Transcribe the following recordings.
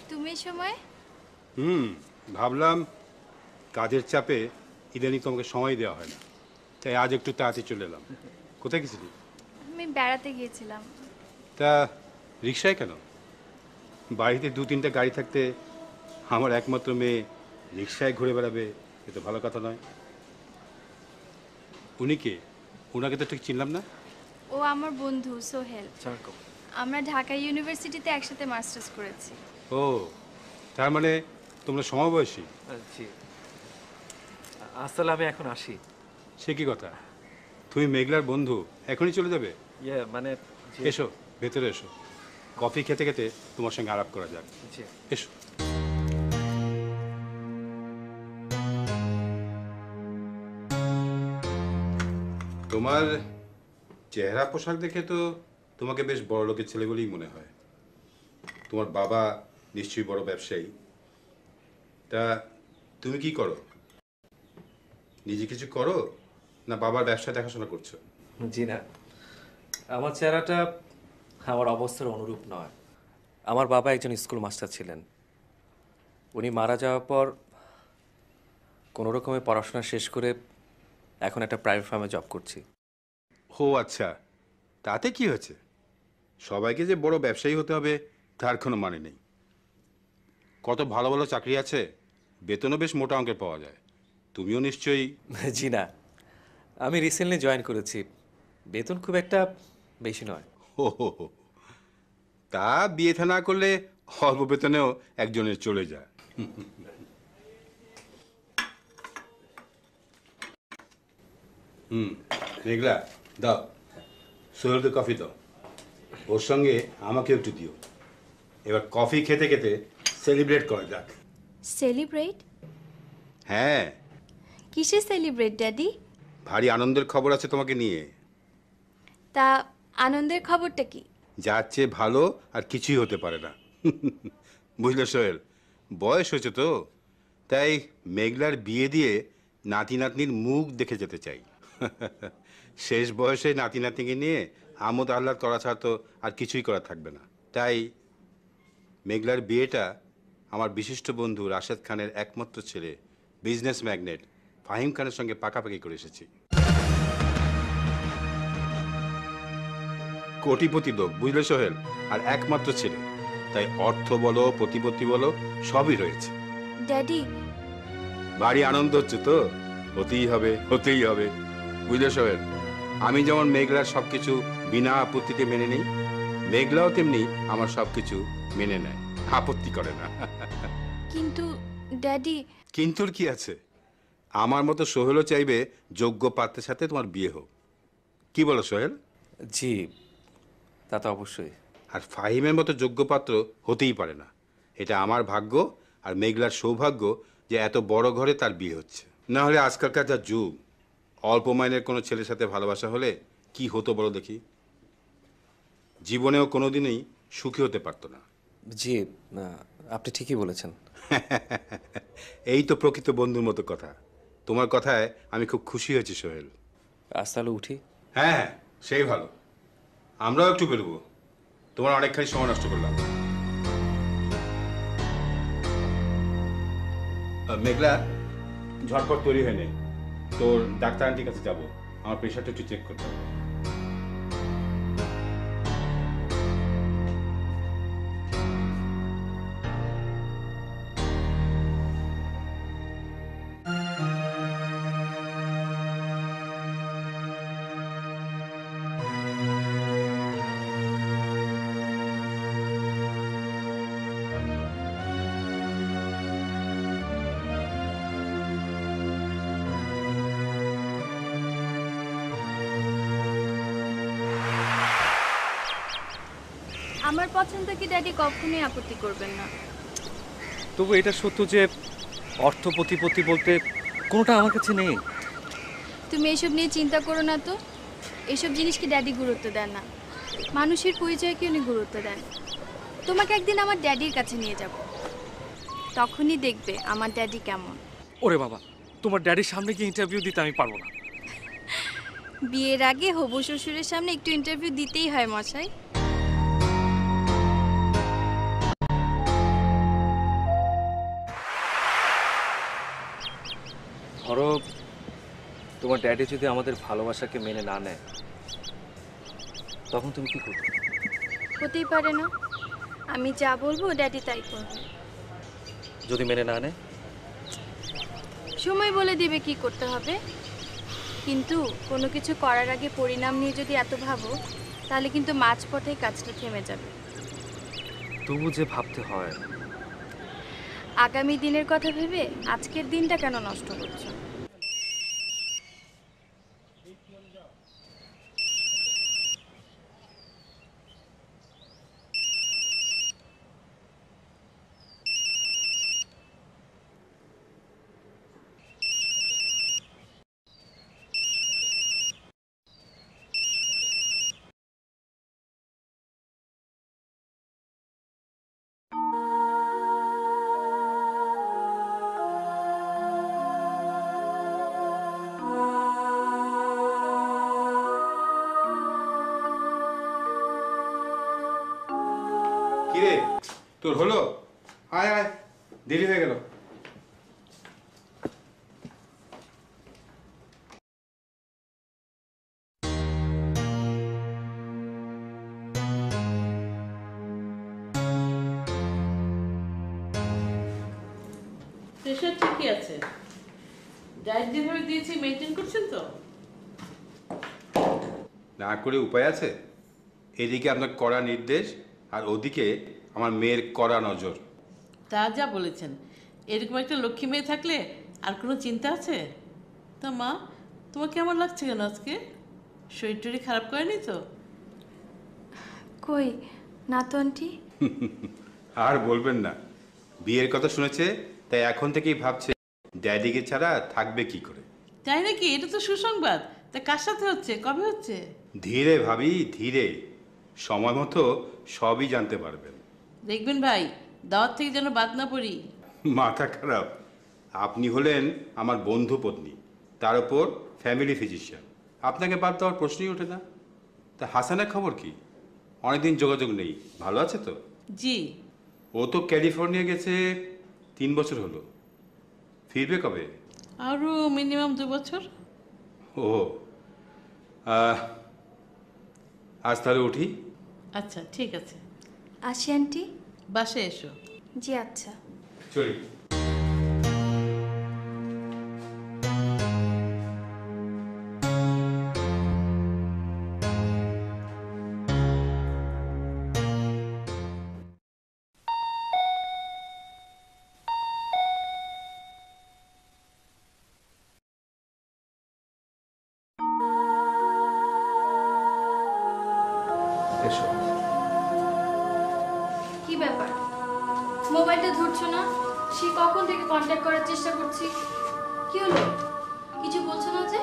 তুমি এই সময়? ভাবলাম কাজের চাপে ইদানিং তোমাকে সময় দেওয়া হয় না, তাই আজ একটু তাড়াতাড়ি চলে এলাম। কোথায় গেছিলি? আমি বেড়াতে গিয়েছিলাম। তা রিক্সায় কেন? বাড়িতে 2-3টা গাড়ি থাকতে আমার একমাত্র মেয়ে রিক্সায় ঘুরে বেড়াবে, এ তো ভালো কথা নয়। উনি কে? ওনাকে তো ঠিক চিনলাম না। ও আমার বন্ধু সোহেল। আমরা ঢাকা ইউনিভার্সিটিতে একসাথে মাস্টার্স করেছি। ও, তার মানে তোমরা সমবয়সী? জি। আসলে আমি এখন আসি। সে কি কথা? তুমি মেঘলার বন্ধু, এখনই চলে যাবে? মানে এসো, ভেতরে এসো। কফি খেতে খেতে তোমার সঙ্গে আলাপ করা যাক। জি। এসো। তোমার চেহারা পোশাক দেখে তো তোমাকে বেশ বড় লোকের ছেলে বলেই মনে হয়। তোমার বাবা নিশ্চয়ই বড় ব্যবসায়ী। তা তুমি কি করো? নিজে কিছু করো না বাবার ব্যবসা দেখাশোনা করছো? জি না, আমার চেহারাটা আমার অবস্থার অনুরূপ নয়। আমার বাবা একজন স্কুল মাস্টার ছিলেন। উনি মারা যাওয়ার পর কোনো রকমে পড়াশোনা শেষ করে এখন একটা প্রাইভেট ফার্মে জব করছি। ও আচ্ছা, তাতে কি হয়েছে? সবাইকে যে বড় ব্যবসায়ী হতে হবে তার কোনো মানে নেই। কত ভালো ভালো চাকরি আছে, বেতনও বেশ মোটা অঙ্কের পাওয়া যায়। তুমিও নিশ্চয়ই। জি না, আমি রিসেন্টলি জয়েন করেছি, বেতন খুব একটা বেশি নয়। হো হো হো, তা বিয়ে থা না করলে অল্প বেতনেও একজনের চলে যায়। মেঘলা দাও, সোহেলকে কফি দাও, ওর সঙ্গে আমাকে একটু দিও। এবার কফি খেতে খেতে সেলিব্রেট করা যাক। সেলিব্রেট? হ্যাঁ, কিসে সেলিব্রেট ড্যাডি? ভারী আনন্দের খবর আছে তোমাকে নিয়ে। তা আনন্দের খবরটা কি? যার চেয়ে ভালো আর কিছুই হতে পারে না। বুঝলে সোহেল, বয়স হয়েছে তো, তাই মেঘলার বিয়ে দিয়ে নাতি নাতনির মুখ দেখে যেতে চাই। শেষ বয়সে নাতি নাতনিকে নিয়ে আমোদ আহ্লাদ করা ছাড়া তো আর কিছুই করা থাকবে না। তাই মেঘলার বিয়েটা আমার বিশিষ্ট বন্ধু রাশেদ খানের একমাত্র ছেলে, বিজনেস ম্যাগনেট ফাহিম খানের সঙ্গে পাকাপাকি করে এসেছি। কোটিপতি লোক, বুঝলে সোহেল, আর একমাত্র ছেলে, তাই অর্থ বলো প্রতিপত্তি বলো সবই রয়েছে। ড্যাডি, ভারী আনন্দ হচ্ছে তো? হতেই হবে, হতেই হবে। বুঝলে সোহেল, আমি যেমন মেঘলার সবকিছু বিনা আপত্তিতে মেনে নেই, মেঘলাও তেমনি আমার সবকিছু মেনে নেয়, আপত্তি করে না। কিন্তু ড্যাডি। কিন্তুর কি আছে? আমার মতো সোহেলও চাইবে যোগ্য পাত্রের সাথে তোমার বিয়ে হোক। কি বলো সোহেল? জি, তা তো অবশ্যই। আর ফাহিমের মতো যোগ্য পাত্র হতেই পারে না। এটা আমার ভাগ্য আর মেঘলার সৌভাগ্য যে এত বড় ঘরে তার বিয়ে হচ্ছে। না হলে আজকালকার যা যুগ, অল্প মাইনের কোনো ছেলের সাথে ভালোবাসা হলে কি হতো বলো দেখি? জীবনেও কোনোদিনই সুখী হতে পারতো না। জি, আপনি ঠিকই বলেছেন। এই তো প্রকৃত বন্ধুর মতো কথা। তোমার কথায় আমি খুব খুশি হয়েছি সোহেল। আজ তাহলে উঠি। হ্যাঁ হ্যাঁ, সেই ভালো। আমরাও একটু বেরোবো, তোমার অনেকখানি সময় নষ্ট করলাম। মেঘলা, ঝটপট তৈরি হয়ে নে, তোর ডাক্তার আন্টির কাছে যাবো, আমার প্রেশারটা একটু চেক করতে হবে। আমার পছন্দ কি ড্যাডি কখনোই আপত্তি করবেন না। তবু এটা সত্য যে অর্থ প্রতিপত্তি বলতে কোনোটা আমার কাছে নেই। তুমি এসব নিয়ে চিন্তা করো না তো। এসব জিনিস কি ড্যাডি গুরুত্ব দেন না, মানুষের পরিচয়কে উনি গুরুত্ব দেন। তোমাকে একদিন আমার ড্যাডির কাছে নিয়ে যাব, তখনই দেখবে আমার ড্যাডি কেমন। ওরে বাবা, তোমার ড্যাডির সামনে গিয়ে ইন্টারভিউ দিতে আমি পারবো না। বিয়ের আগে হবু শ্বশুরের সামনে একটু ইন্টারভিউ দিতেই হয় মশাই। ধরো তোমার ড্যাডি যদি আমাদের ভালোবাসাকে মেনে না নেয়, তখন তুমি কি করবে? হতেই পারে না। আমি যা বলবো ড্যাডি তাই করবে। যদি মেনে না নেয়? সময় বলে দিবে কি করতে হবে। কিন্তু কোনো কিছু করার আগে পরিণাম নিয়ে যদি এত ভাবো, তাহলে কিন্তু মাঝপথেই কাজটা থেমে যাবে। তবু যে ভাবতে হয়। আগামী দিনের কথা ভেবে আজকের দিনটা কেন নষ্ট করছো? কিরে, তোর হলো? আয় আয়, দেরি হয়ে গেল। প্রেশার ঠিকই আছে। ডায়েট যেভাবে দিয়েছি মেনটেন করছেন তো? না করে উপায় আছে? এদিকে আপনার কড়া নির্দেশ, আর ওদিকে আমার মেয়ের কড়া নজর। তা যা বলেছেন। এরকম একটা লক্ষ্মী মেয়ে থাকলে আর কোনো চিন্তা আছে? তা মা, তোমার কেমন লাগছে কেন আজকে? শরীর টরীর খারাপ করেনি তো? কই না তো আন্টি। আর বলবেন না, বিয়ের কথা শুনেছে, তাই এখন থেকেই ভাবছে ড্যাডিকে ছাড়া থাকবে কি করে। তাই নাকি? এটা তো সুসংবাদ। তা কার সাথে হচ্ছে, কবে হচ্ছে? ধীরে ভাবি, ধীরে। সময় মতো সবই জানতে পারবেন। দেখবেন ভাই, দাওয়াত থেকে যেন বাদ না পড়ি। মাথা খারাপ? আপনি হলেন আমার বন্ধু পত্নী, তার উপর ফ্যামিলি ফিজিশিয়ান। আপনাকে বাদ দেওয়ার প্রশ্নই ওঠে না। তা হাসানের খবর কি? অনেকদিন যোগাযোগ নেই, ভালো আছে তো? জি। ও তো ক্যালিফোর্নিয়া গেছে 3 বছর হলো। ফিরবে কবে? আরও মিনিমাম 2 বছর। ও, আহ, আজ তাহলে উঠি। আচ্ছা ঠিক আছে, আসি আন্টি। বাসায় এসো। জি আচ্ছা। চলি। এসো। কি ব্যাপার, মোবাইলটা ধরছো না? সে কখন থেকে কন্ট্যাক্ট করার চেষ্টা করছি। কি হলো, কিছু বলছো না যে?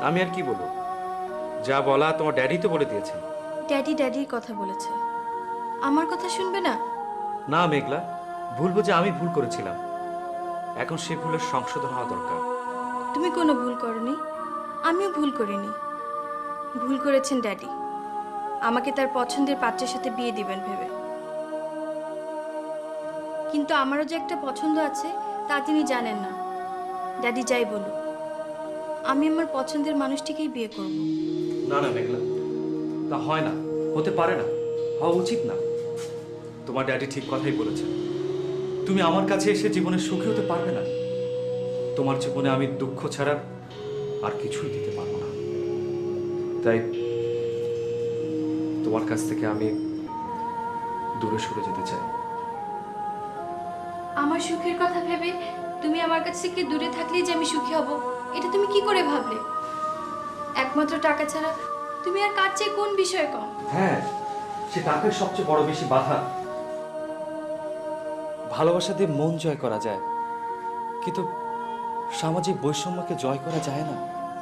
আমি আর কি বলবো? যা বলা তোমার ড্যাডি তো বলে দিয়েছেন। ড্যাডি ড্যাডির কথা বলেছে, আমার কথা শুনবে না? না মেঘলা, ভুল বুঝে আমি ভুল করেছিলাম। এখন সে ভুলের সংশোধন হওয়া দরকার। তুমি কোনো ভুল করনি, আমিও ভুল করিনি। ভুল করেছেন ড্যাডি, আমাকে তার পছন্দের পাত্রের সাথে বিয়ে দিবেন ভেবে। কিন্তু আমারও যে একটা পছন্দ আছে তা তিনি জানেন না। ড্যাডি যাই বলুক, আমি আমার পছন্দের মানুষটিকেই বিয়ে করব। না না মেঘলা, তা হয় না, হতে পারে না, হওয়া উচিত না। তোমার ড্যাডি ঠিক কথাই বলেছেন। তুমি আমার কাছে এসে জীবনে সুখী হতে পারবে না। তোমার জীবনে আমি দুঃখ ছাড়া আর কিছুই দিতে পারবো না। তাই তোমার কাছ থেকে আমি দূরে সরে যেতে চাই। আমার সুখের কথা ভেবে তুমি আমার কাছ থেকে দূরে থাকলেই যে আমি সুখী হব, এটা তুমি কি করে ভাবলে? একমাত্র টাকা ছাড়া তুমি আর কার চেয়ে কোন বিষয়ে কম? হ্যাঁ, সে টাকার সবচেয়ে বড় বেশি বাধা। ভালোবাসা দিয়ে মন জয় করা যায়, কিন্তু সামাজিক বৈষম্যকে জয় করা যায় না।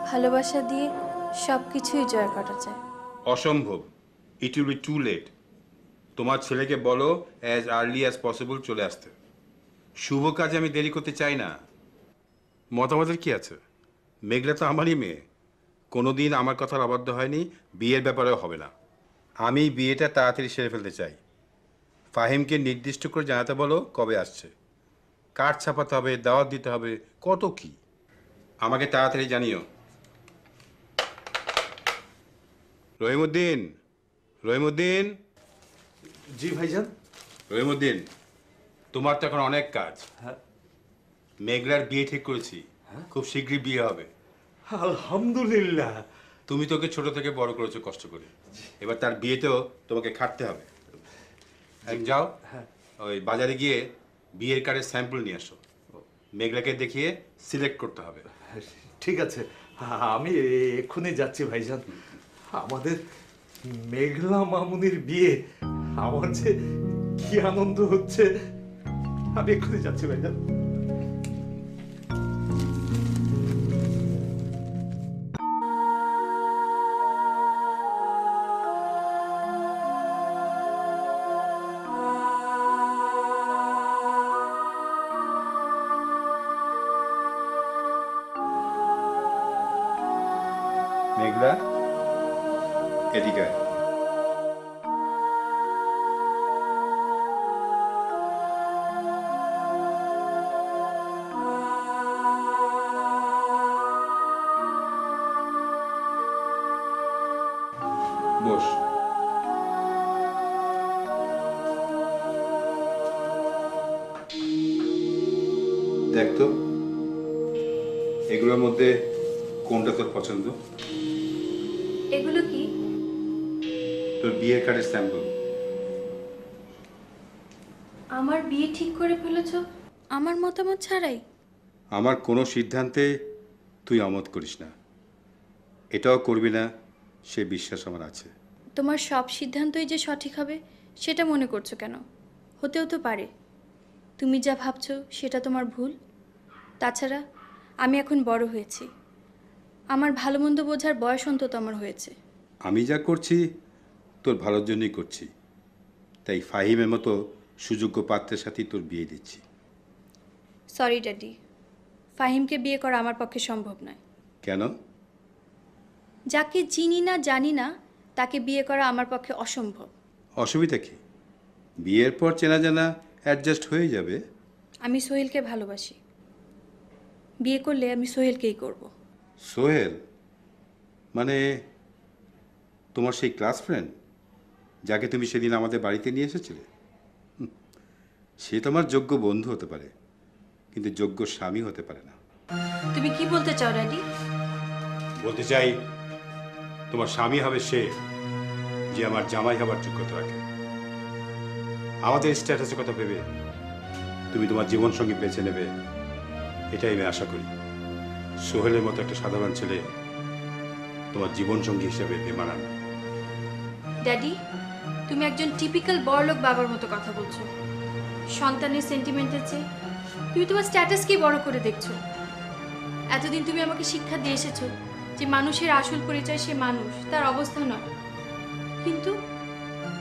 ভালোবাসা দিয়ে সব কিছুই জয় করা যায়। অসম্ভব। It will be too late. তোমার ছেলেকে বলো অ্যাজ আর্লি অ্যাজ পসিবল চলে আসতে। শুভ কাজে আমি দেরি করতে চাই না। মতামতের কি আছে? মেঘলা তো আমারই মেয়ে, কোনোদিন আমার কথার অবাধ্য হয়নি, বিয়ের ব্যাপারেও হবে না। আমি বিয়েটা তাড়াতাড়ি সেরে ফেলতে চাই। ফাহিমকে নির্দিষ্ট করে জানাতে বলো কবে আসছে, কার্ড ছাপাতে হবে, দাওয়াত দিতে হবে, কত কি। আমাকে তাড়াতাড়ি জানিও। রহিমউদ্দিন, রহিমউদ্দিন, জি ভাইজান। রহিমউদ্দিন, তোমার তো এখন অনেক কাজ। হ্যাঁ। মেঘলার বিয়ে ঠিক করেছি, খুব শীঘ্রই বিয়ে হবে। আলহামদুলিল্লাহ। তুমি তোকে ছোট থেকে বড় করেছো কষ্ট করে, এবার তার বিয়েতেও তোমাকে খাটতে হবে। যাও, ওই বাজারে গিয়ে বিয়ের কার্ডের স্যাম্পল নিয়ে আসো। মেঘলাকে দেখিয়ে সিলেক্ট করতে হবে। ঠিক আছে, আমি এক্ষুনি যাচ্ছি ভাইজান। আমাদের মেঘলা মামুনির বিয়ে, আমার যে কি আনন্দ হচ্ছে। আমি এক্ষুনি যাচ্ছি ভাইজান। মেঘলা, এদিকে আয়। বস। দেখ তো, এগুলোর মধ্যে কোনটা তোর পছন্দ? এগুলো কি? তোর বিয়ের কার্ডের স্যাম্পল। আমার বিয়ে ঠিক করে ফেলেছো আমার মতামত ছাড়াই? আমার কোনো সিদ্ধান্তে তুই আমোদ করিস না, এটাও করবি না, সে বিশ্বাস আমার আছে। তোমার সব সিদ্ধান্তই যে সঠিক হবে সেটা মনে করছো কেন? হতেও তো পারে তুমি যা ভাবছো সেটা তোমার ভুল। তাছাড়া আমি এখন বড় হয়েছি, আমার ভালো মন্দ বোঝার বয়স অন্তত আমার হয়েছে। আমি যা করছি তোর ভালোর জন্যই করছি, তাই ফাহিমের মতো সুযোগ্য পাত্রের সাথেই তোর বিয়ে দিচ্ছি। সরি ড্যাডি, ফাহিমকে বিয়ে করা আমার পক্ষে সম্ভব নয়। কেন? যাকে চিনি না জানি না তাকে বিয়ে করা আমার পক্ষে অসম্ভব। অসুবিধা কি? বিয়ের পর চেনা জানা অ্যাডজাস্ট হয়ে যাবে। আমি সোহেলকে ভালোবাসি, বিয়ে করলে আমি সোহেলকেই করব। সোহেল মানে তোমার সেই ক্লাস ফ্রেন্ড যাকে তুমি সেদিন আমাদের বাড়িতে নিয়ে এসেছিলে? সে তোমার যোগ্য বন্ধু হতে পারে, কিন্তু যোগ্য স্বামী হতে পারে না। তুমি কি বলতে চাও ড্যাডি? বলতে চাই, তোমার স্বামী হবে সে যে আমার জামাই হবার যোগ্যতা রাখে। আমাদের স্ট্যাটাসের কথা ভেবে তুমি তোমার জীবন সঙ্গী বেছে নেবে, এটাই আমি আশা করি। সোহেলের মতো একটা সাধারণ ছেলে তোমার জীবন সঙ্গী হিসেবে বেমানান। ড্যাডি, তুমি একজন টিপিক্যাল বড়লোক বাবার মতো কথা বলছো। সন্তানের সেন্টিমেন্টের চেয়ে তুমি তোমার স্ট্যাটাসকেই বড় করে দেখছো। এতদিন তুমি আমাকে শিক্ষা দিয়ে এসেছো যে মানুষের আসল পরিচয় সে মানুষ, তার অবস্থা নয়। কিন্তু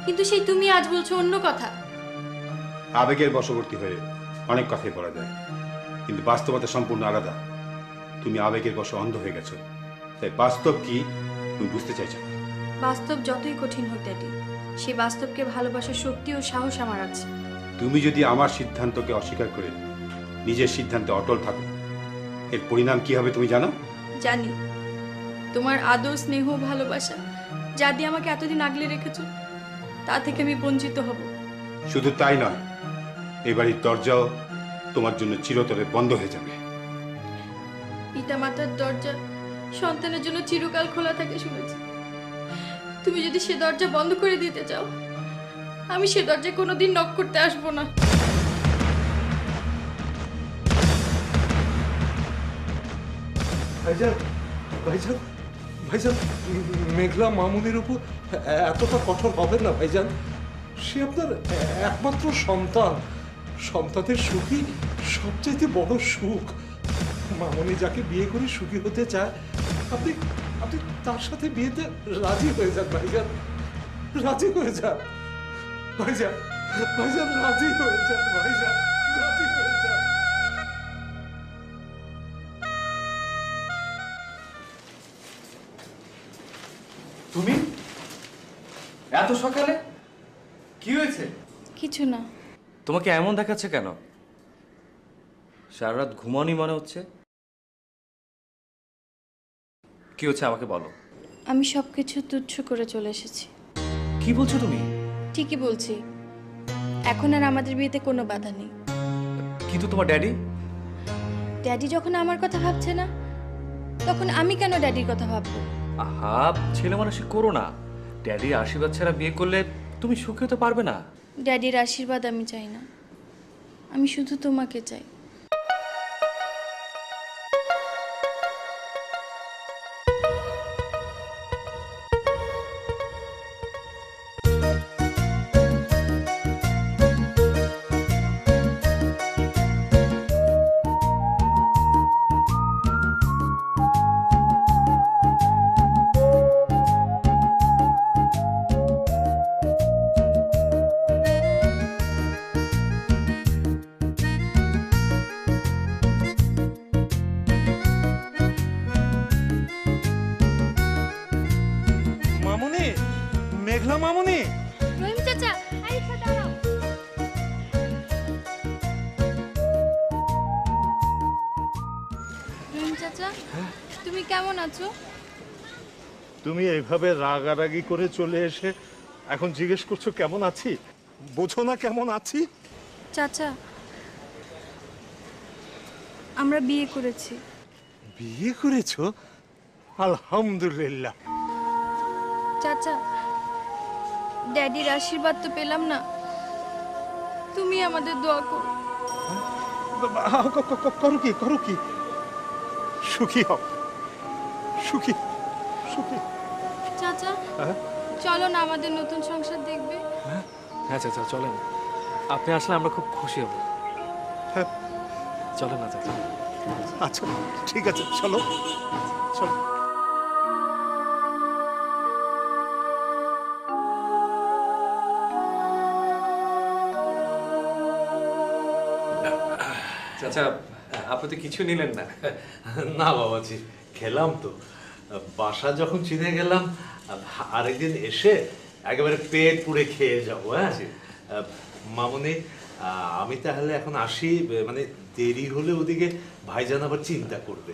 কিন্তু সেই তুমি আজ বলছো অন্য কথা। আবেগের বশবর্তী হয়ে অনেক কথাই বলা যায়, কিন্তু বাস্তবতা সম্পূর্ণ আলাদা। তুমি আবেগের বশে অন্ধ হয়ে গেছো, তাই বাস্তব কি তুমি বুঝতে চাইছো না। বাস্তব যতই কঠিন হোক ড্যাডি, সেই বাস্তবকে ভালোবাসার শক্তি ও সাহস আমার আছে। তুমি যদি আমার সিদ্ধান্তকে অস্বীকার করে নিজের সিদ্ধান্তে অটল থাকো, এর পরিণাম কি হবে তুমি জানো? জানি, তোমার আদর, স্নেহ, ভালোবাসা যা দিয়ে আমাকে এতদিন আগলে রেখেছো তা থেকে আমি বঞ্চিত হব। শুধু তাই নয়, এই বাড়ির দরজাও তোমার জন্য চিরতরে বন্ধ হয়ে যাবে। পিতামাতার দরজা সন্তানের জন্য চিরকাল খোলা থাকে শুনেছি। তুমি যদি সে দরজা বন্ধ করে দিতে চাও, আমি সে দরজায় কোনোদিন নক করতে আসবো না। ভাইজান, ভাইজান, ভাইজান, মেঘলা মামুনির উপর এতটা কঠোর হবেন না ভাইজান। সে আপনার একমাত্র সন্তান। সন্তানের সুখই সবচেয়ে বড় সুখ। মামুনি যাকে বিয়ে করে সুখী হতে চায়, আপনি আপনি তার সাথে বিয়েতে রাজি হয়ে যান ভাইজান, রাজি হয়ে যান ভাইজান, ভাইজান রাজি হয়ে যান ভাইজান, রাজি হয়ে যান। তুমি এত সকালে কি হয়েছে? কিছু না। তোমাকে এমন দেখাচ্ছে কেন? সারা রাত ঘুমাওনি মনে হচ্ছে। কি হচ্ছে আমাকে বলো। আমি সব কিছু তুচ্ছ করে চলে এসেছি। কি বলছো তুমি? ঠিকই বলছি, এখন আর আমাদের বিয়েতে কোনো বাধা নেই। কিন্তু তোমার ড্যাডি? ড্যাডি যখন আমার কথা ভাবছে না, তখন আমি কেন ড্যাডির কথা ভাববো? আহা, ছেলে মানুষই করো না। ড্যাডির আশীর্বাদ ছাড়া বিয়ে করলে তুমি সুখী হতে পারবে না। ড্যাডির আশীর্বাদ আমি চাই না, আমি শুধু তোমাকে চাই। মামুনি, মেঘলা মামুনি। রহিম চাচা, আরিফা দাঁড়াও। রহিম চাচা, তুমি কেমন আছো? তুমি এইভাবে রাগারাগি করে চলে এসে এখন জিজ্ঞেস করছো কেমন আছি? বোঝো না কেমন আছি? চাচা, আমরা বিয়ে করেছি। বিয়ে করেছো? আলহামদুলিল্লাহ। চাচা, ড্যাডির আশীর্বাদ তো পেলাম না, তুমি আমাদের দোয়া করো। করো কি, করো কি? সুখী হও, সুখী, সুখী। চাচা, হ্যাঁ? চলো না আমাদের নতুন সংসার দেখবে। হ্যাঁ চাচা, চলেন। আপনি আসলে আমরা খুব খুশি হব। হ্যাঁ। চলেন না চাচা। আচ্ছা ঠিক আছে, চলো চলো। চাচা, আপনি তো কিছু নিলেন না। না বাবাজি, খেলাম তো। বাসা যখন চিনে গেলাম, আরেকদিন এসে একেবারে পেট পুড়ে খেয়ে যাবো। হ্যাঁ মামুনি, আমি তাহলে এখন আসি। মানে দেরি হলে ওদিকে ভাইজান আবার চিন্তা করবে।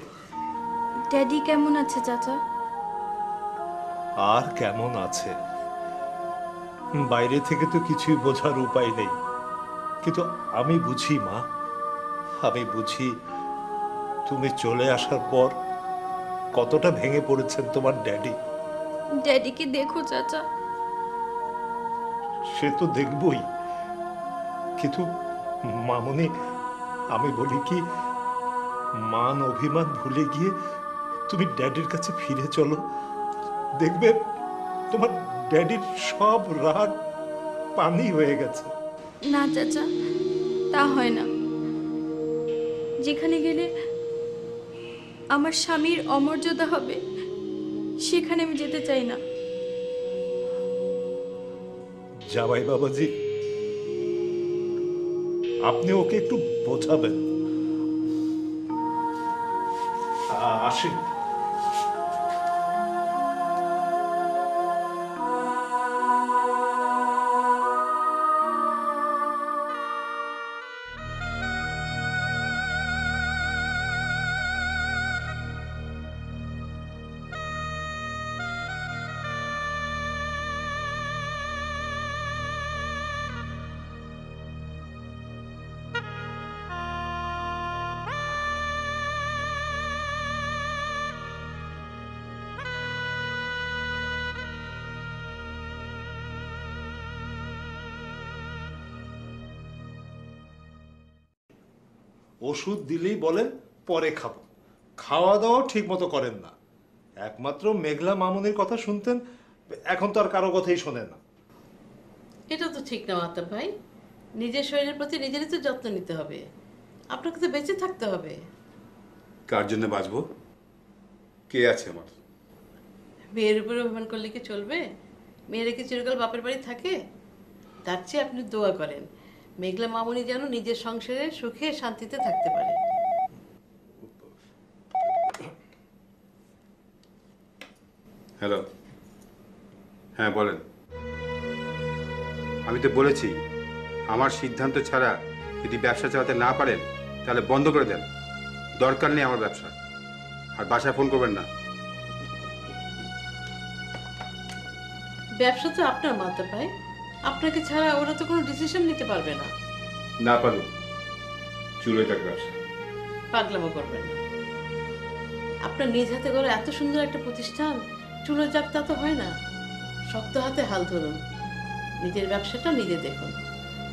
ড্যাডি কেমন আছে চাচা? আর কেমন আছে, বাইরে থেকে তো কিছুই বোঝার উপায় নেই, কিন্তু আমি বুঝি মা, আমি বুঝি তুমি চলে আসার পর কতটা ভেঙে পড়েছেন তোমার ড্যাডি। ড্যাডিকে দেখো চাচা। সে তো দেখবই, কিন্তু মামুনি, আমি বলি কি, মান অভিমান ভুলে গিয়ে তুমি ড্যাডির কাছে ফিরে চলো, দেখবে তোমার ড্যাডির সব রাগ পানি হয়ে গেছে। না চাচা, তা হয় না। যেখানে গেলে আমার স্বামীর অমর্যাদা হবে, সেখানে আমি যেতে চাই না। জামাই বাবাজি, আপনি ওকে একটু বোঝাবেন। আসি। ওষুধ দিলেই বলেন পরে খাবো, খাওয়া দাওয়া ঠিক মতো করেন না। একমাত্র মেঘলা মামুনির কথা শুনতেন, এখন তো আর কারো কথাই শোনেন না। এটা তো ঠিক না মাতাব ভাই, নিজের শরীরের প্রতি নিজেরই তো যত্ন নিতে হবে। আপনাকে তো বেঁচে থাকতে হবে। কার জন্য বাঁচবো? কে আছে আমার? মেয়ের উপরে অভিমান করলে কি চলবে? মেয়েরা কি চিরকাল বাপের বাড়ি থাকে? তার চেয়ে আপনি দোয়া করেন মেঘলা মামুনি যেন নিজের সংসারে সুখে শান্তিতে থাকতে পারে। হ্যালো, হ্যাঁ বলেন। আমি তো বলেছি, আমার সিদ্ধান্ত ছাড়া যদি ব্যবসা চালাতে না পারেন তাহলে বন্ধ করে দেন। দরকার নেই আমার ব্যবসা। আর বাসায় ফোন করবেন না। ব্যবসা তো আপনার মাথা পায়, আপনাকে ছাড়া ওরা তো কোনো ডিসিশন নিতে পারবে না। না পারো, চুলোই থাক ব্যবসা। পাগলামো করবেন না। আপনার নিজ হাতে গড়ে এত সুন্দর একটা প্রতিষ্ঠান চুলো যাক তা তো হয় না। শক্ত হাতে হাল ধরুন, নিজের ব্যবসাটা নিজে দেখুন,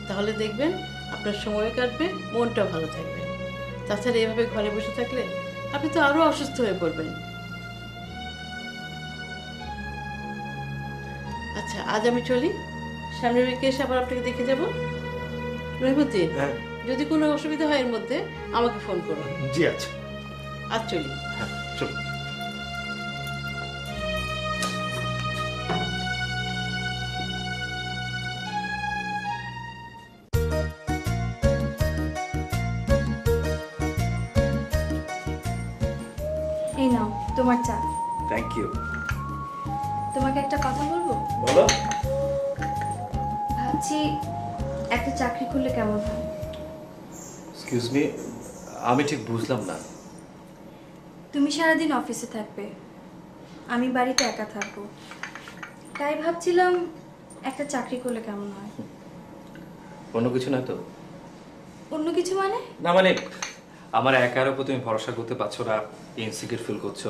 তাহলে দেখবেন আপনার সময় কাটবে, মনটাও ভালো থাকবে। তাছাড়া এভাবে ঘরে বসে থাকলে আপনি তো আরো অসুস্থ হয়ে পড়বেন। আচ্ছা, আজ আমি চলি, সামনের উইকে এসে আবার আপনাকে দেখে যাব। রহিমুদ্দিন, হ্যাঁ। যদি কোনো অসুবিধা হয় এর মধ্যে আমাকে ফোন করুন। জি আচ্ছা, আজ চলি। হ্যাঁ চলো। এই নাও তোমার চা। Thank you. তোমাকে একটা কথা বলবো। বলো। ভাবছি একটা চাকরি করলে কেমন হয়। এক্সকিউজ মি, আমি ঠিক বুঝলাম না। তুমি সারাদিন অফিসে থাকবে, আমি বাড়িতে একা থাকবো, তাই ভাবছিলাম একটা চাকরি করলে কেমন হয়। অন্য কিছু না তো? অন্য কিছু মানে? না মানে আমার একার উপর তুমি ভরসা করতে পারছো না, ইনসিকিউর ফিল করছো,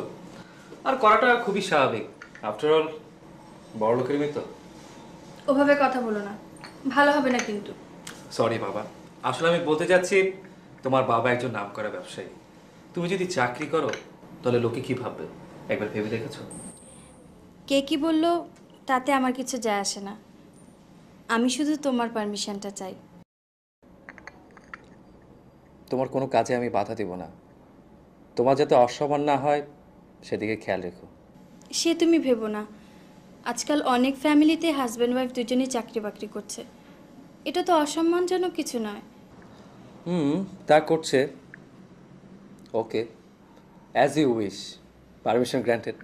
আর করাটা খুবই স্বাভাবিক। আফটার অল বড় লোকের মেয়ে তো। ওভাবে কথা বলো না, ভালো হবে না কিন্তু। সরি বাবা, আসলে আমি বলতে চাচ্ছি তোমার বাবা একজন নামকরা ব্যবসায়ী, তুমি যদি চাকরি করো তাহলে লোকে কি ভাববে একবার ভেবে দেখেছো? কে কি বললো তাতে আমার কিছু যায় আসে না, আমি শুধু তোমার পারমিশনটা চাই। তোমার কোনো কাজে আমি বাধা দেব না, তোমার যাতে অসম্মান না হয় সেদিকে খেয়াল রেখো। সে তুমি ভেবো না, আজকাল অনেক ফ্যামিলিতে হাজব্যান্ড ওয়াইফ দুজনেই চাকরি বাকরি করছে, এটা তো অসম্মানজনক কিছু নয়। তা করছে। Okay, as you wish, permission granted.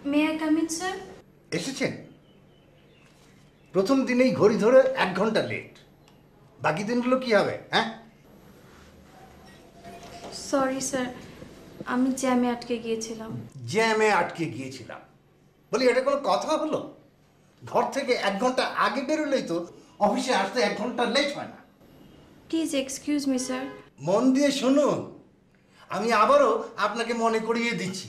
May I come in sir? এসেছেন? প্রথম দিনেই ঘড়ি ধরে 1 ঘন্টা লেট, বাকি দিনগুলো কি হবে? হ্যাঁ, সরি স্যার, আমি জ্যামে আটকে গিয়েছিলাম। জ্যামে আটকে গিয়েছিলাম বলি, এটা কোনো কথা হলো? ঘর থেকে 1 ঘন্টা আগে বেরোলেই তো অফিসে আসতে 1 ঘন্টা লেট হয় না। Please excuse me sir. মন দিয়ে শুনুন, আমি আবারও আপনাকে মনে করিয়ে দিচ্ছি,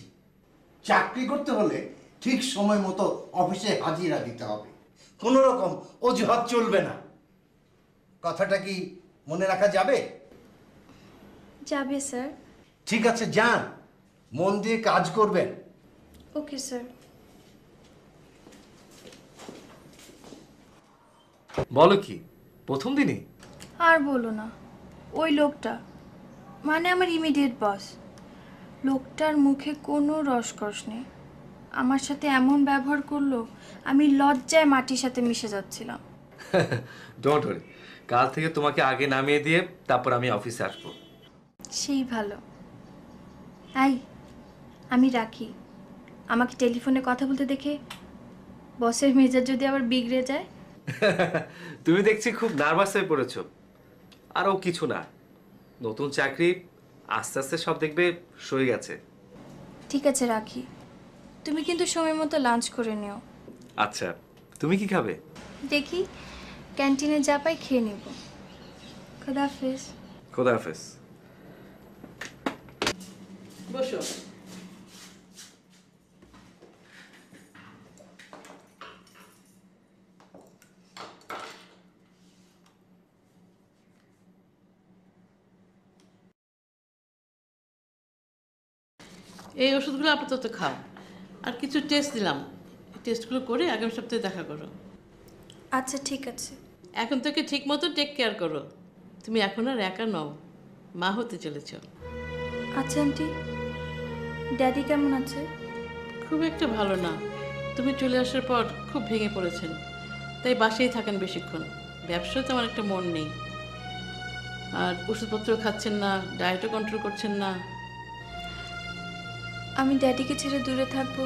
চাকরি করতে হলে ঠিক সময় মতো অফিসে হাজিরা দিতে হবে, কোনো রকম অজুহাত চলবে না। কথাটা কি মনে রাখা যাবে? যাবে স্যার। ঠিক আছে, যান, মন দিয়ে কাজ করবেন। Okay sir. বলো কি, প্রথম দিনই? আর বলো না, ওই লোকটা মানে আমার ইমিডিয়েট বস, লোকটার মুখে কোনো রসকস নেই, আমার সাথে এমন ব্যবহার করলো আমি লজ্জায় মাটির সাথে মিশে যাচ্ছিলাম। ডোন্ট ওয়ারি, কাল থেকে তোমাকে আগে নামিয়ে দিয়ে তারপর আমি অফিসে আসবো। সেই ভালো। আমি রাখি, আমাকে টেলিফোনে কথা বলতে দেখে বসের মেজাজ যদি আবার বিগড়ে যায়। তুমি দেখছি খুব নার্ভাস হয়ে পড়েছো। আর ও কিছু না, নতুন চাকরি, আস্তে আস্তে সব দেখবে সয়ে গেছে। ঠিক আছে রাখি, তুমি কিন্তু সময় মতো লাঞ্চ করে নিও। আচ্ছা, তুমি কি খাবে? দেখি ক্যান্টিনে যা পাই খেয়ে নেব। খোদাহাফেজ। খোদাহাফেজ। বসো। এই ওষুধগুলো আপাতত খাও, আর কিছু টেস্ট দিলাম, টেস্টগুলো করে আগামী সপ্তাহে দেখা করো। আচ্ছা ঠিক আছে। এখন থেকে ঠিক মতো টেক কেয়ার করো, তুমি এখন আর একা নও, মা হতে চলেছ। আচ্ছা আন্টি, ড্যাডি কেমন আছে? খুব একটা ভালো না, তুমি চলে আসার পর খুব ভেঙে পড়েছেন, তাই বাসায় থাকেন বেশিক্ষণ, ব্যবসায় তেমন একটা মন নেই, আর ওষুধপত্র খাচ্ছেন না, ডায়েটও কন্ট্রোল করছেন না। আমি ড্যাডিকে ছেড়ে দূরে থাকবো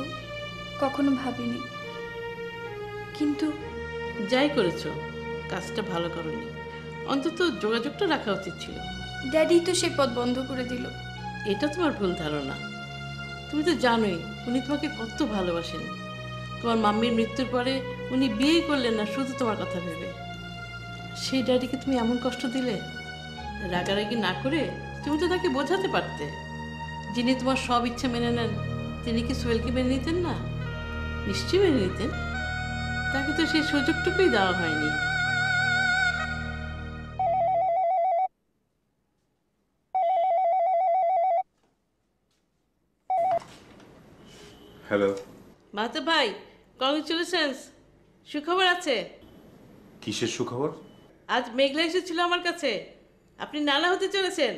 কখনো ভাবিনি, কিন্তু যাই করেছো কাজটা ভালো করোনি, অন্তত যোগাযোগটা রাখা উচিত ছিল। ড্যাডি তো সে পথ বন্ধ করে দিল। এটা তোমার ভুল ধারণা। তুমি তো জানোই উনি তোমাকে কত ভালোবাসেন। তোমার মাম্মির মৃত্যুর পরে উনি বিয়ে করলেন না শুধু তোমার কথা ভেবে। সেই ড্যাডিকে তুমি এমন কষ্ট দিলে। রাগারাগি না করে তুমি তো তাকে বোঝাতে পারতে। যিনি তোমার সব ইচ্ছা মেনে নেন তিনি কি সোহেলকে মেনে নিতেন না? নিশ্চয়ই মেনে নিতেন। তাকে তো সেই সুযোগটুকুই দেওয়া হয়নি। হ্যালো, মাহাতো ভাই, কংগ্রেচুলেশনস, সুখবর আছে। কিসের সুখবর? আজ মেঘলা এসেছিল আমার কাছে, আপনি নানা হতে চলেছেন।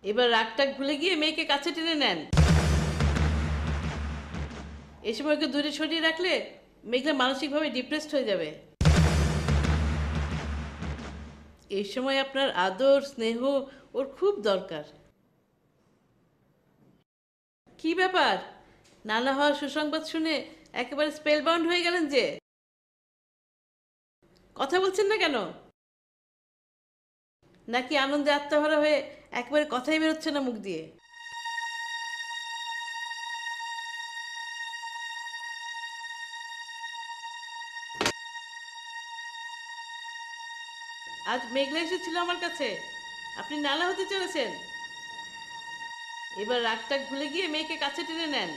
এবার রাগটাক ভুলে গিয়ে মেয়েকে কাছে টেনে নেন। এ সময় ওকে দূরে সরিয়ে রাখলে মেঘলা মানসিকভাবে ডিপ্রেসড হয়ে যাবে। এই সময় আপনার আদর স্নেহ ওর খুব দরকার। কি ব্যাপার, নানা হওয়ার সুসংবাদ শুনে একেবারে স্পেল বাউন্ড হয়ে গেলেন যে? কথা বলছেন না কেন? নাকি আনন্দে আত্মহারা হয়ে একেবারে কথাই বেরোচ্ছে না মুখ দিয়ে? আজ মেঘলা এসেছিল আমার কাছে, আপনি নানা হতে চলেছেন। এবার রাগটাক ভুলে গিয়ে মেয়েকে কাছে টেনে নেন।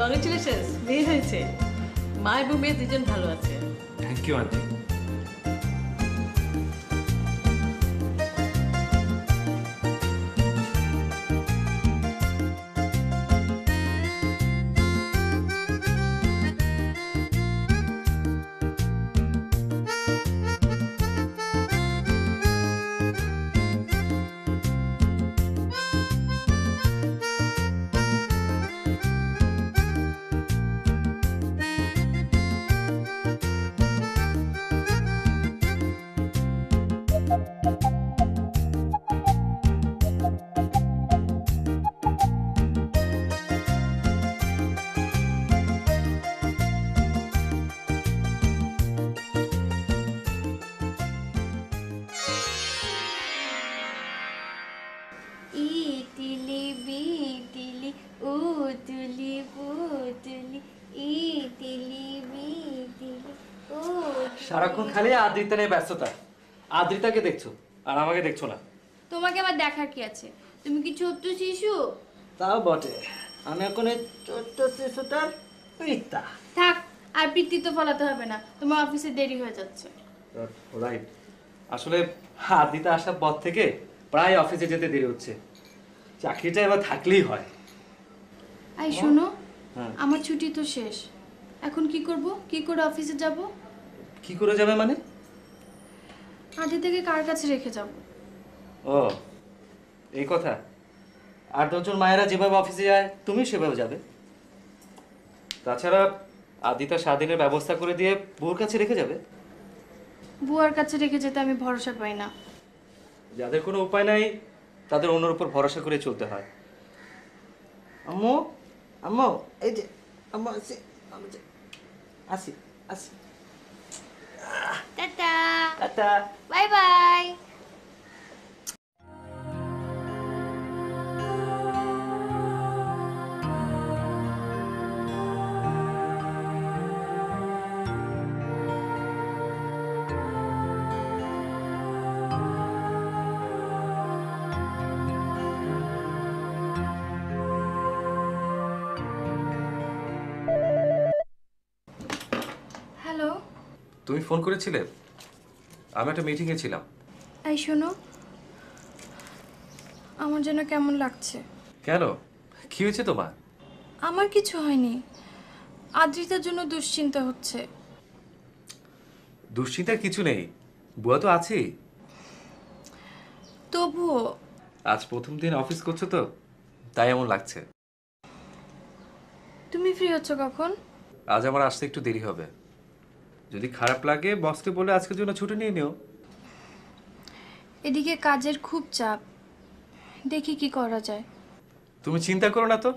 কংগ্রেচুলেশনস, বিয়ে হয়েছে। মা এবং মেয়ে দুজন ভালো আছে। Thank you aunty. ইতিলি বিতিলি উতুলি পুতুলি ইতিলি বিতিলি ও সারাক্ষণ খালি আদ্রিতা নিয়ে ব্যস্ততা। আদ্রিতাকে দেখছো আর আমাকে দেখছো না। তোমাকে আবার দেখার কি আছে? তুমি কি ছোট্ট শিশু? তাও বটে, আমি এখন এই ছোট্ট শিশুটার পিতা। থাক, আর বৃত্তি তো ফলাতে হবে না, তোমার অফিসে দেরি হয়ে যাচ্ছে। রাইট, আসলে আদ্রিতা আসার পর থেকে প্রায় অফিসে যেতে দেরি হচ্ছে। চাকরিটা এবার থাকলেই হয়। আই শোনো, হ্যাঁ। আমার ছুটি তো শেষ, এখন কি করব? কি করে অফিসে যাব? কি করে যাবে মানে? আগে থেকে কার কাছে রেখে যাব? ও এই কথা। আর 10 জন মায়েরা যেভাবে অফিসে যায় তুমি সেভাবে যাবে। তাছাড়া আদিতা স্বাধীনের ব্যবস্থা করে দিয়ে বউর কাছে রেখে যাবে। বুয়ার কাছে রেখে যেতে আমি ভরসা পাই না। যাদের কোনো উপায় নাই তাদের অন্যের উপর ভরসা করে চলতে হয়। আম্মু, আম্মু, এই যে আম্মু আসি, আসি, আসি। Tata. Tata. Bye bye. Hello. তুমি ফোন করেছিলে? আমি একটা মিটিংয়ে ছিলাম। এই শোনো, আমার যেন কেমন লাগছে। কেন, কি হয়েছে তোমার? আমার কিছু হয়নি, আদ্রিতার জন্য দুশ্চিন্তা হচ্ছে। দুশ্চিন্তার কিছু নেই, বুয়া তো আছেই। তবুও। আজ প্রথম দিন অফিস করছো তো, তাই এমন লাগছে। তুমি ফ্রি হচ্ছ কখন? আজ আমার আসতে একটু দেরি হবে। যদি খারাপ লাগে বসকে বলে আজকের জন্য ছুটি নিয়ে নিও। এদিকে কাজের খুব চাপ, দেখি কি করা যায়। তুমি চিন্তা করো না তো।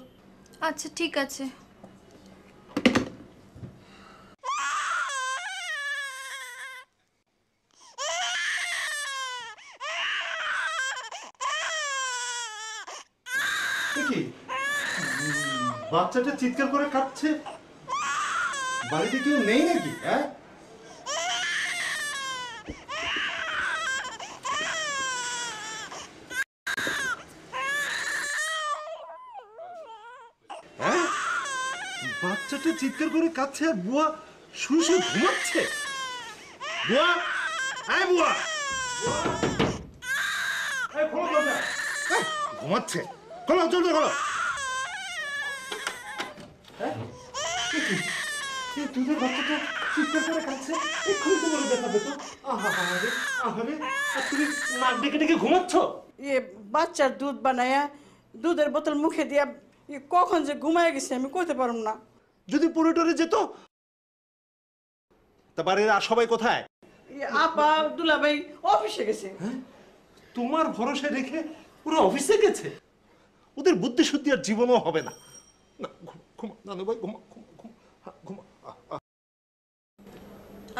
আচ্ছা ঠিক আছে। কি বাচ্চাটা চিৎকার করে কাঁদছে? বাড়িতে কেউ নেই নাকি? হ্যাঁ, হ্যাঁ, বাচ্চাটা চিৎকার করে কাঁদছে আর বুয়া শুয়ে শুয়ে ঘুমাচ্ছে। বুয়া, আয় বুয়া, এই খোলো দরজা। এই, ঘুমাচ্ছে, খোলো জলদি খোলো। এই দুধের বাচ্চাটা চিৎকার করে কাঁদছে, এক্ষুনি তো বলে দেখাবে তো। আহারে আহারে, আর তুমি নাক ডেকে ডেকে ঘুমাচ্ছ? বাচ্চার দুধ বানায়া দুধের বোতল মুখে দিয়া কখন যে ঘুমায় গেছে আমি কইতে পারুম না। যদি পুরোটরে যেত। তা বাড়ির আর সবাই কোথায়? আপা দুলাভাই অফিসে গেছে। তোমার ভরসা রেখে পুরো অফিসে গেছে? ওদের বুদ্ধি শুদ্ধি আর জীবনও হবে না। না, ঘুমা নানু ভাই, ঘুমা ঘুমা ঘুমা, ঘুমা।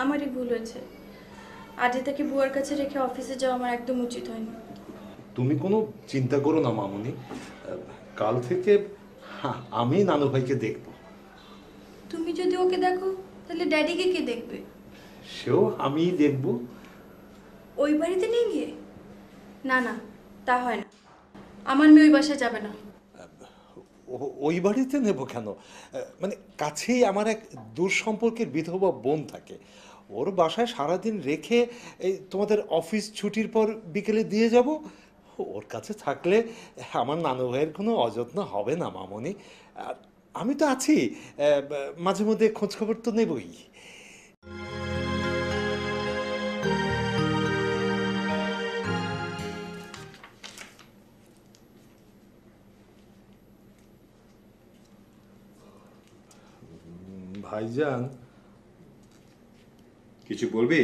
আমারই ভুল হয়েছে, আদ্রিতাকে বুয়ার কাছে রেখে অফিসে যাওয়া আমার একদম উচিত হয়নি। তুমি কোনো চিন্তা করো না মামুনি, কাল থেকে আমি নানু ভাইকে দেখব। তুমি যদি ওকে দেখো তাহলে ড্যাডিকে কে দেখবে? সেও আমিই দেখব। ওই বাড়িতে নিয়ে গিয়ে? না না, তা হয় না, আমার মেয়ে ওই বাসায় যাবে না। ওই বাড়িতে নেব কেন? মানে কাছেই আমার এক দূর সম্পর্কের বিধবা বোন থাকে, ওর বাসায় সারাদিন রেখে এই তোমাদের অফিস ছুটির পর বিকেলে দিয়ে যাব। ওর কাছে থাকলে আমার নানু ভাইয়ের কোনো অযত্ন হবে না মামনি। আর আমি তো আছি, মাঝে মধ্যে খোঁজখবর তো নেবই। ভাইজান, কিছু বলবি?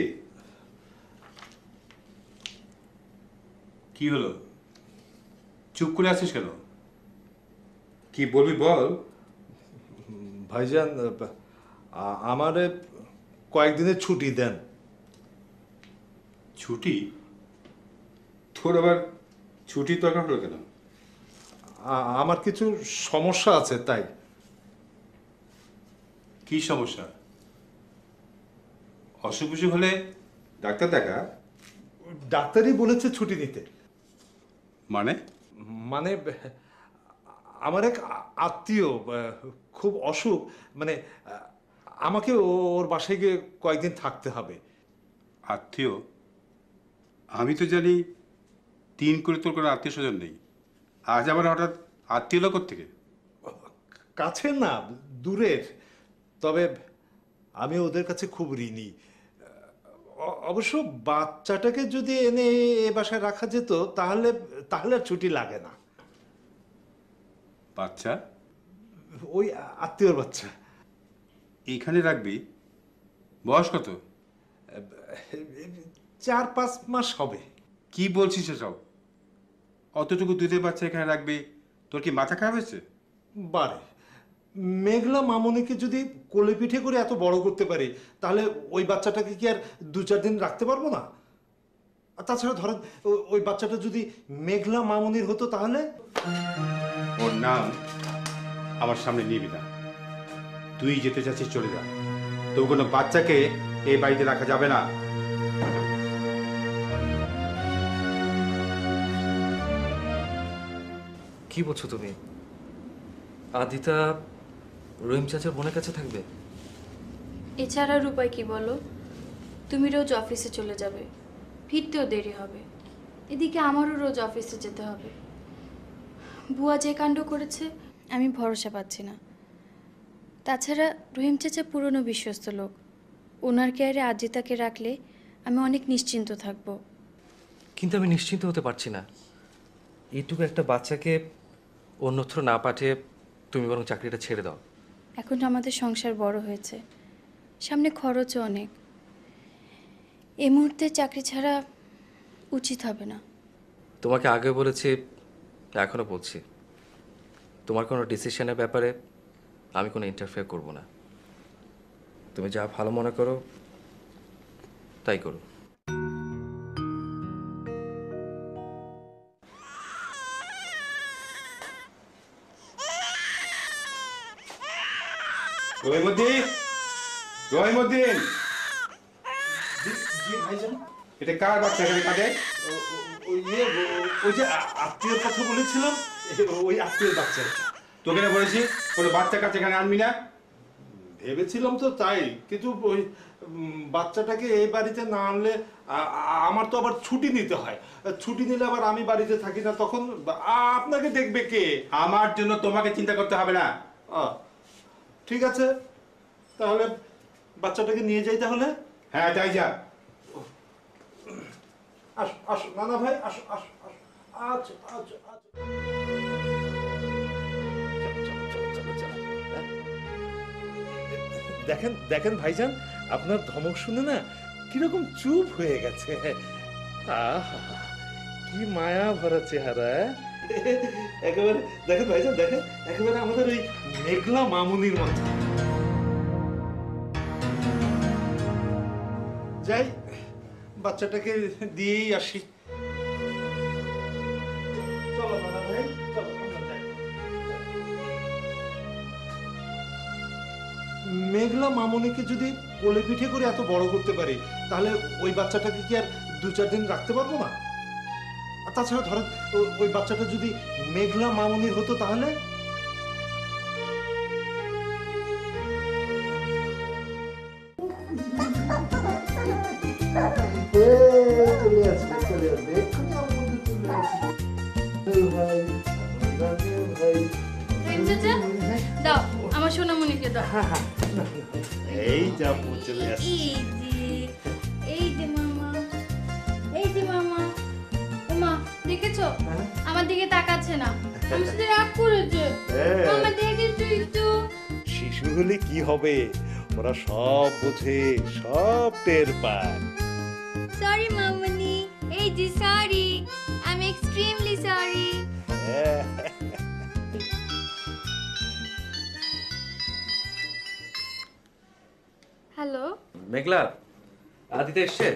কি হলো, চুপ করে আছিস কেন? কি বলবি বল। ভাইজান, আমারে কয়েকদিনের ছুটি দেন। ছুটি? তোর আবার ছুটির দরকার হলো কেন? আমার কিছু সমস্যা আছে তাই। কি সমস্যা? অসুখ বিসুখ হলে ডাক্তার দেখা। ডাক্তারই বলেছে ছুটি নিতে। মানে? মানে আমার এক আত্মীয় খুব অসুখ, মানে আমাকে ওর বাসায় গিয়ে কয়েকদিন থাকতে হবে। আত্মীয়? আমি তো জানি 3 করে তোর কোনো আত্মীয় স্বজন নেই, আজ আবার হঠাৎ আত্মীয় লোক থেকে? কাছের না, দূরের। তবে আমি ওদের কাছে খুব ঋণী। অবশ্য বাচ্চাটাকে যদি এনে এ বাসায় রাখা যেত তাহলে তাহলে আর ছুটি লাগে না। বাচ্চা? ওই আত্মীয়র বাচ্চা। এইখানে রাখবি? বয়স কত? 4-5 মাস হবে। কি বলছিস এসব? অতটুকু দুধের বাচ্চা এখানে রাখবি? তোর কি মাথা খারাপ হয়েছে? বারে মেঘলা মামনিকে যদি কোলে পিঠে করে এত বড় করতে পারি, তাহলে ওই বাচ্চাটাকে কি আর 2-4 দিন রাখতে পারবো না? আর তাছাড়া ধরেন ওই বাচ্চাটা যদি মেঘলা মামনির হতো তাহলে? ওর নাম আমার সামনে নিবি না। তুই যেতে চাচ্ছিস চলে যা। তো কোনো বাচ্চাকে এই বাড়িতে রাখা যাবে না। কি বলছো তুমি? আদিতা রহিম চাচার বোনের কাছে থাকবে? এছাড়া আর উপায় কি বলো? তুমি রোজ অফিসে চলে যাবে, ফিরতেও দেরি হবে। এদিকে আমারও রোজ অফিসে যেতে হবে। বুয়া যে কাণ্ড করেছে, আমি ভরসা পাচ্ছি না। তাছাড়া রহিম চাচা পুরনো বিশ্বস্ত লোক, ওনার কেয়ারে আজিতাকে রাখলে আমি অনেক নিশ্চিন্ত থাকবো। কিন্তু আমি নিশ্চিন্ত হতে পারছি না। এইটুকু একটা বাচ্চাকে অন্যত্র না পাঠিয়ে তুমি বরং চাকরিটা ছেড়ে দাও। এখন আমাদের সংসার বড় হয়েছে, সামনে খরচও অনেক। এই মুহূর্তে চাকরি ছাড়া উচিত হবে না। তোমাকে আগে বলেছি, এখনো বলছি, তোমার কোনো ডিসিশনের ব্যাপারে আমি কোনো ইন্টারফেয়ার করব না। তুমি যা ভালো মনে করো তাই করো। রহিমউদ্দিন, রহিমউদ্দিন, জি ভাইজান। এটা কার বাচ্চা এখানে কাঁদে? ওই যে আত্মীয়ের কথা বলেছিলাম, ওই আত্মীয়ের বাচ্চা। তোকে না বলেছি কোনো বাচ্চা কাছে এখানে আনবি না? ভেবেছিলাম তো তাই, কিন্তু ওই বাচ্চাটাকে এই বাড়িতে না আনলে আমার তো আবার ছুটি নিতে হয়। ছুটি নিলে আবার আমি বাড়িতে থাকি না, তখন আপনাকে দেখবে কে? আমার জন্য তোমাকে চিন্তা করতে হবে না। ঠিক আছে, তাহলে বাচ্চাটাকে নিয়ে যাই তাহলে। হ্যাঁ তাই যা। আসো আসো নানা ভাই, আসো আসো আসো। আচ্ছা আচ্ছা আচ্ছা। দেখেন দেখেন ভাইজান, আপনার ধমক শুনে না কিরকম চুপ হয়ে গেছে। আহা, কি মায়া ভরা চেহারা। একেবারে দেখেন ভাইজান, দেখেন একেবারে আমাদের ওই মেঘলা মামুনির মতো। যাই, বাচ্চাটাকে দিয়েই আসি। চলো নানা ভাই, চলো আমরা যাই। মেঘলা মামনিকে যদি কোলে পিঠে করে এত বড় করতে পারি, তাহলে ওই বাচ্চাটাকে কি আর 2-4 দিন রাখতে পারবো না? আর তাছাড়া ধরেন ওই বাচ্চাটা যদি মেঘলা মামনির হতো তাহলে? রহিম চাচা, দাও আমার সোনামণিকে দাও। এই যা চলে আসছে। এই যে মামা, এই যে মামা। ওমা দেখেছো, আমার দিকে তাকাচ্ছে না, আমার সাথে রাগ করেছে। মামা দেখেছো একটু? শিশু হলে কি হবে, ওরা সব বোঝে, সব টের পায়। সরি মামনি, এই যে sorry, I am extremely sorry. Hello. Meghla, Adita এসছে?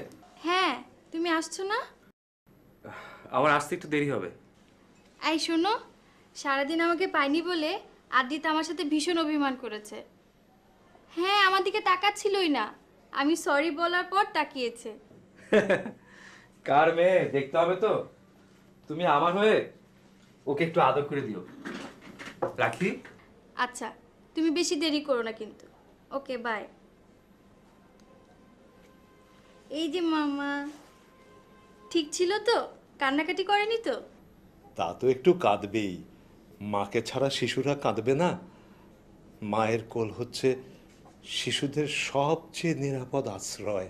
হ্যাঁ, তুমি আসছো না? আমার আসতে একটু দেরি হবে। এই শোনো, সারাদিন আমাকে পাইনি বলে আদিত আমার সাথে ভীষণ অভিমান করেছে। হ্যাঁ, আমার দিকে তাকাচ্ছিলই না, আমি সরি বলার পর তাকিয়েছে। কার মেয়ে দেখতে হবে তো, তুমি আমার হয়ে ওকে একটু আদর করে দিও। রাখি? আচ্ছা, তুমি বেশি দেরি করো না কিন্তু। Okay bye. এই যে মামা, ঠিক ছিল তো? কান্নাকাটি করেনি তো? তা তো একটু কাঁদবেই, মাকে ছাড়া শিশুরা কাঁদবে না? মায়ের কোল হচ্ছে শিশুদের সবচেয়ে নিরাপদ আশ্রয়।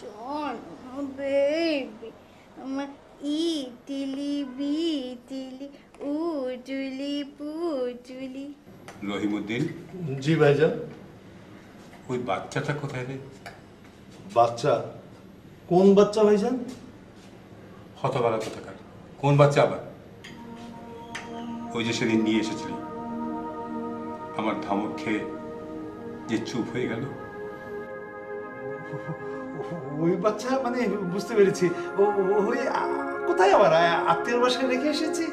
John, oh baby, ইটিলি বিটিলি উটুলি পুটুলি। রহিমউদ্দিন, জি ভাইজান। ওই বাচ্চাটা কোথায় রে? বাচ্চা? কোন বাচ্চা ভাইজান? হতবারা কোথাকার? কোন বাচ্চা আবার? ওই যে সেদিন নিয়ে এসেছিলি। আমার ধমক খেয়ে যে চুপ হয়ে গেল? ওই বাচ্চা মানে বুঝতে পেরেছি, ওই কোথায় আবার আত্মীয়র বাসায় রেখে এসেছি,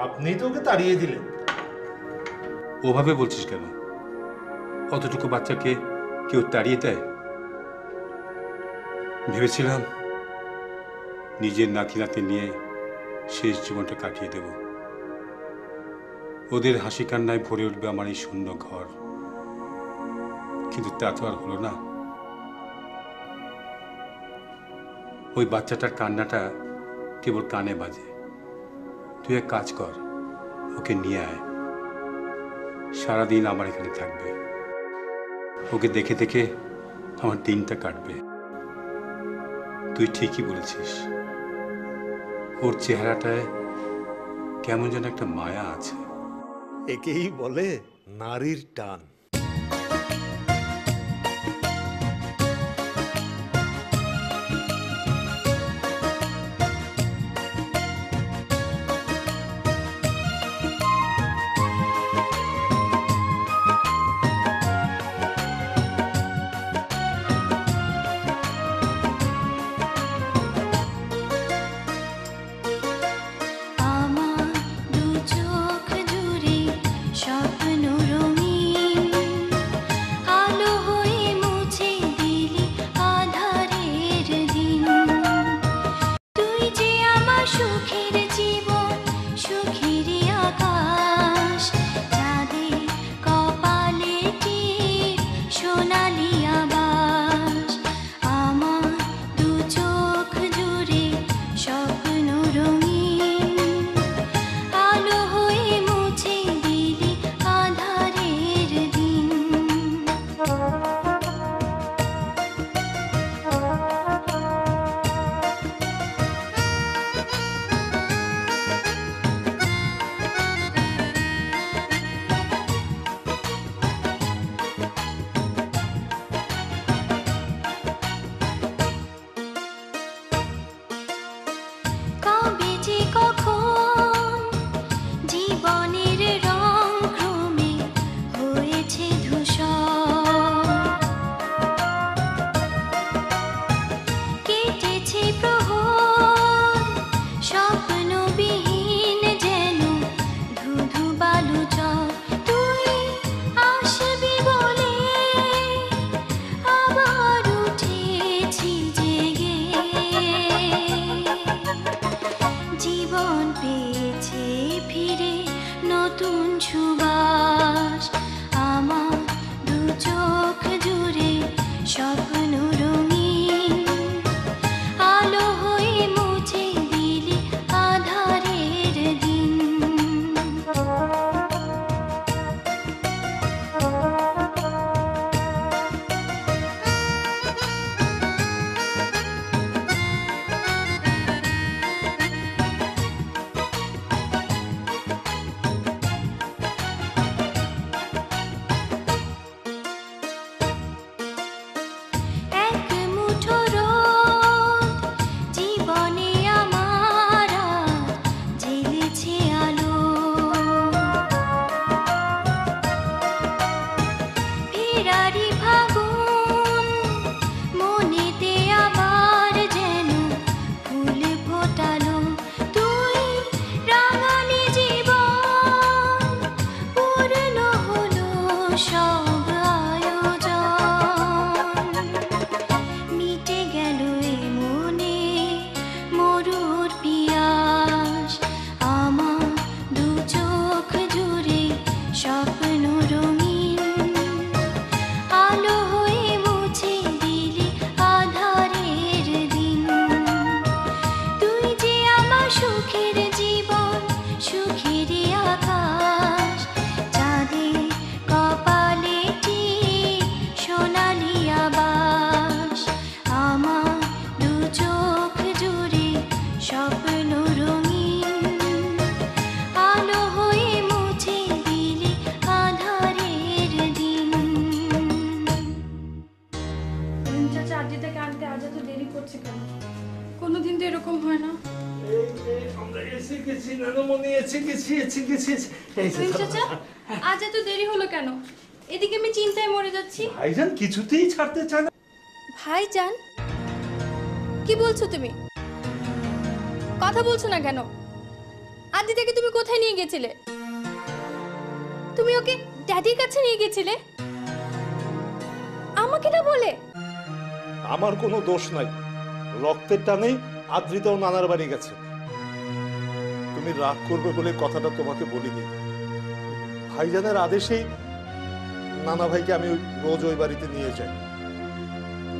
আপনি তো ওকে তাড়িয়ে দিলেন। ওভাবে বলছিস কেন? অতটুকু বাচ্চাকে কেউ তাড়িয়ে দেয়? ভেবেছিলাম নিজের নাতি নাতি নিয়ে শেষ জীবনটা কাটিয়ে দেব। ওদের হাসি কান্নায় ভরে উঠবে আমার এই শূন্য ঘর, কিন্তু তা তো আর হলো না। ওই বাচ্চাটার কান্নাটা কেবল কানে বাজে। তুই এক কাজ কর, ওকে নিয়ে আয়, সারাদিন আমার এখানে থাকবে। ওকে দেখে দেখে আমার দিনটা কাটবে। তুই ঠিকই বলেছিস, ওর চেহারাটায় কেমন যেন একটা মায়া আছে। একেই বলে নারীর টান। রহিম চাচা, আজ এত দেরি হলো কেন? এদিকে আমি চিন্তায় মরে যাচ্ছি। ভাইজান কিছুতেই ছাড়তে চায় না। ভাইজান? কি বলছো তুমি? কথা বলছো না কেন? আদিতাকে তুমি কোথায় নিয়ে গেছিলে? তুমি ওকে ড্যাডির কাছে নিয়ে গেছিলে? আমাকে না বলে? আমার কোনো দোষ নাই, রক্তের টানেই আদ্রিতাও নানার বাড়ি গেছে। তুমি রাগ করবে বলে কথাটা তোমাকে বলিনি। ভাইজানের আদেশেই নানা ভাইকে আমি রোজ ওই বাড়িতে নিয়ে যাই।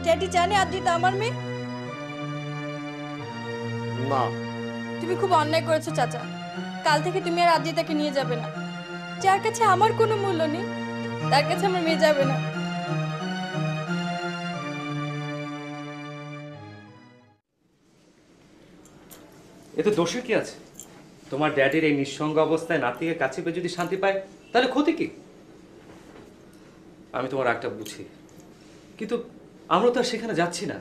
ড্যাডি জানে আদিতা আমার মেয়ে? না, তুমি খুব অন্যায় করেছো চাচা। কাল থেকে তুমি আর আদিতাকে নিয়ে যাবে না। যার কাছে আমার কোনো মূল্য নেই, তার কাছে আমার মেয়ে যাবে না। এতে দোষের কি আছে? তোমার ড্যাডির এই নিঃসঙ্গ অবস্থায় নাতিকে কাছে পেয়ে যদি শান্তি পায় তাহলে ক্ষতি কি? আমি তোমার একটা বুঝি, কিন্তু আমরা তো আর সেখানে যাচ্ছি না।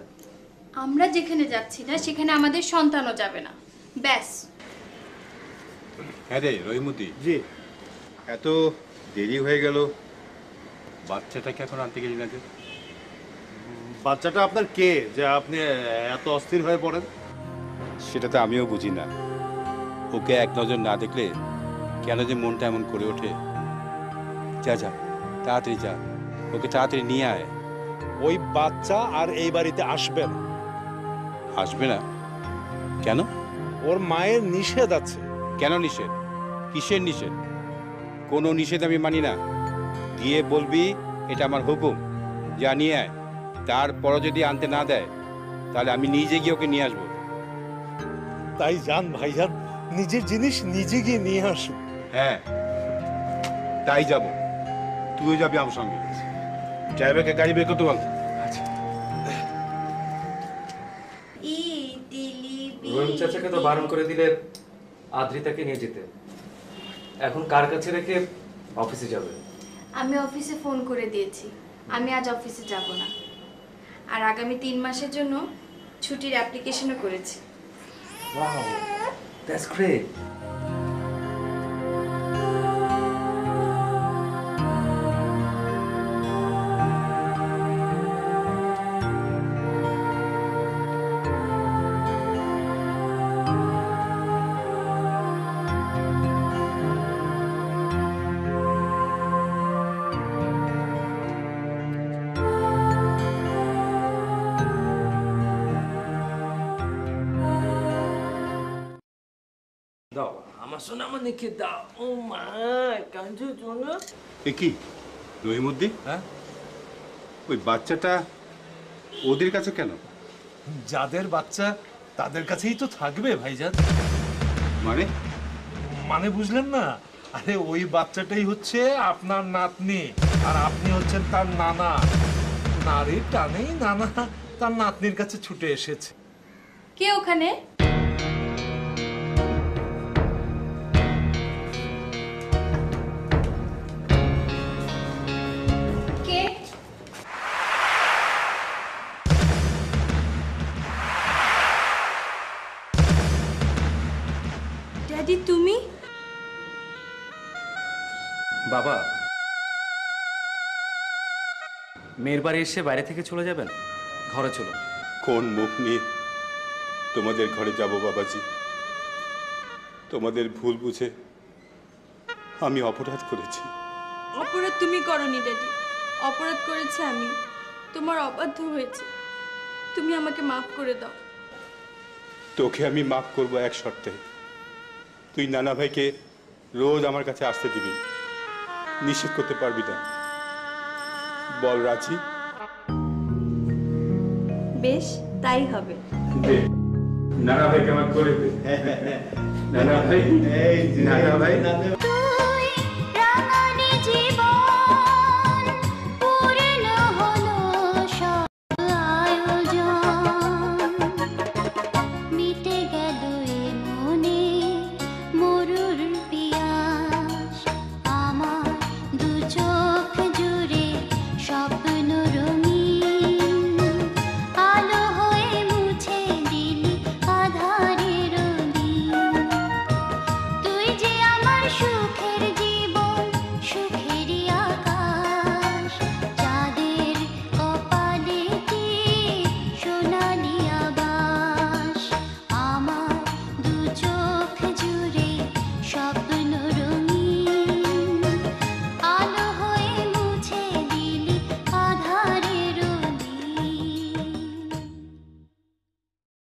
আমরা যেখানে যাচ্ছি না সেখানে আমাদের সন্তানও যাবে না, ব্যাস। হ্যাঁ রে রহিমুদ্দি, জি। এত দেরি হয়ে গেল, বাচ্চাটাকে এখন আনতে গেলি না যে? বাচ্চাটা আপনার কে যে আপনি এত অস্থির হয়ে পড়েন? সেটা তো আমিও বুঝি না। ওকে এক নজর না দেখলে কেন যে মনটা এমন করে ওঠে। যা যা, তাড়াতাড়ি যা, ওকে তাড়াতাড়ি নিয়ে আয়। ওই বাচ্চা আর এই বাড়িতে আসবে না। আসবে না কেন? ওর মায়ের নিষেধ আছে। কেন নিষেধ? কিসের নিষেধ? কোনো নিষেধ আমি মানি না। গিয়ে বলবি এটা আমার হুকুম, যা নিয়ে আয়। তারপরও যদি আনতে না দেয় তাহলে আমি নিজে গিয়ে ওকে নিয়ে আসবো। তাই যান ভাইজান, নিজের জিনিস নিজে গিয়ে নিয়ে আসুন। হ্যাঁ তাই যাব, তুইও যাবি আমার সঙ্গে। ড্রাইভারকে গাড়ি বের করতে বল। রহিম চাচাকে তো বারণ করে দিলে আদ্রিতাকে নিয়ে যেতে। এখন কার কাছে রেখে অফিসে যাবে? আমি অফিসে ফোন করে দিয়েছি, আমি আজ অফিসে যাব না। আর আগামী 3 মাসের জন্য ছুটির অ্যাপ্লিকেশনও করেছি। Wow, that's great. দাও আমার সোনা মনিকে দাও। ও মা, কাঁদছো সোনা? এ কি রহিমুদ্দি? হ্যাঁ, ওই বাচ্চাটা ওদের কাছে কেন? যাদের বাচ্চা তাদের কাছেই তো থাকবে ভাইজান। মানে? মানে বুঝলেন না? আরে ওই বাচ্চাটাই হচ্ছে আপনার নাতনি, আর আপনি হচ্ছেন তার নানা। নারীর টানেই নানা তার নাতনির কাছে ছুটে এসেছে। কে ওখানে? কে? ড্যাডি তুমি? বাবা, মেয়ের বাড়ি এসে বাইরে থেকে চলে যাবেন? ঘরে চলুন। কোন মুখ নিয়ে তোমাদের ঘরে যাব বাবাজি? তোমাদের ভুল বুঝে আমি অপরাধ করেছি। অপরাধ তুমি করনি ড্যাডি, অপরাধ করেছি আমি। তোমার অবাধ্য হয়েছে, তুমি আমাকে মাফ করে দাও। তোকে আমি মাফ করব এক শর্তে। তুই নানা ভাইকে রোজ আমার কাছে আসতে দিবি, নিষেধ করতে পারবি না। বল রাজি? বেশ, তাই হবে। নানা ভাইকে আমার করে দে। নানা ভাই, নানা ভাই।